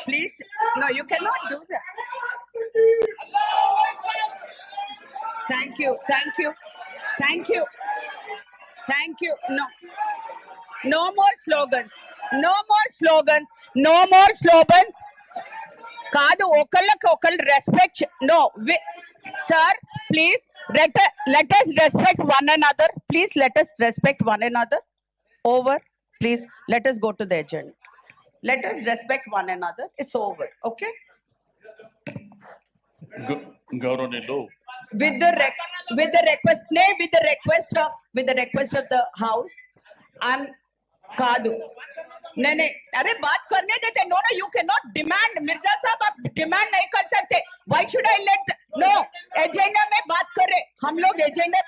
Please, no, you cannot do that. Thank you, thank you, thank you, thank you. No, no more slogans. No more slogan. No more slogans. కాదు ఒకళ్ళకి ఒకళ్ళు respect no sir please let us respect one another. Please let us respect one another. Over. Please let us go to the agenda. Let us respect one another. It's over. Okay. గౌరవనీయులు with the request of the house, I'm కాదు नहीं अरे बात करने देते. No you can not demand. Mirza साहब आप demand नहीं कर सकते. Why should I let. No agenda में बात कर रहे हम लोग. एजेंडा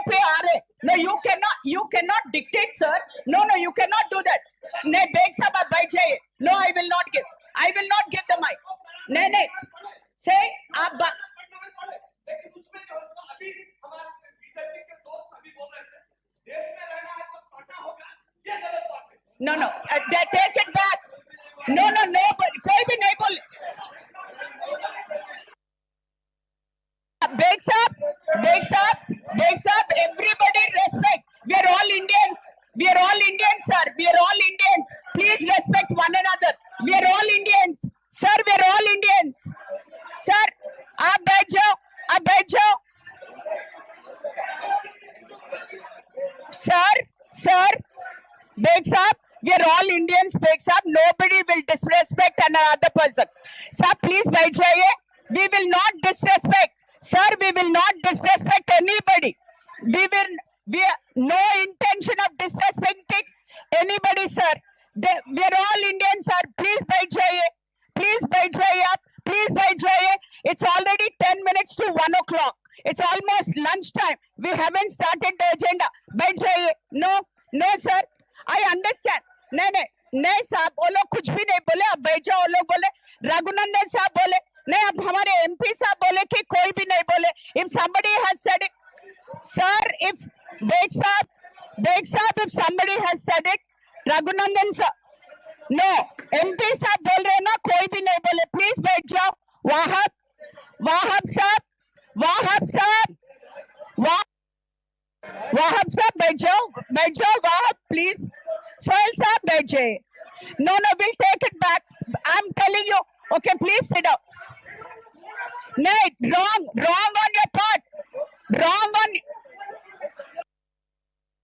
पे आ रहे. No you can not dictate sir. No you can not do that. नहीं बेग साहब आप बैठ जाइए. No I will not give the mic. नहीं से आप लेकिन उसमें जो अभी हमारे बीजेपी के दोस्त अभी बोल रहे थे देश में रहना है तो पढ़ना होगा. ये गलत बात है. No take it back. No कोई भी नहीं बोले. बेग साहब everybody respect. We are all Indians sir. We are all Indians. Please respect one another. We are all Indians sir. We are all Indians sir. आप बैठ जाओ. Sir, Beg Saab, we are all Indians, Beg Saab. Nobody will disrespect another person. Sir, please बैठ जाइए. We will not disrespect. Sir, we will not disrespect anybody. We have no intention of disrespecting anybody, sir. We are all Indians, sir. Please बैठ जाइए. आप. Please बैठ जाइए. It's already 10 minutes to 1 o'clock. It's almost lunchtime. We haven't started the agenda. बैठ जाइए. No, sir. I understand. नहीं साहब वो लोग कुछ भी नहीं बोले. अब बैठ जाओ. वो लोग बोले. रघुनंदन साहब बोले. नहीं अब हमारे MP साहब बोले कि कोई भी नहीं बोले. If somebody has said it, sir, if Beg साहब, if somebody has said it, Raghunandan साहब, no, MP साहब बोल रहे ना, कोई भी नहीं बोले. Please बैठ जाओ. वाहब साहब, बैठ जाओ. वाहब, please. Sohail साहब बैठ जाइए. No, we'll take it back. I'm telling you. Okay, please sit down. No, wrong on your part.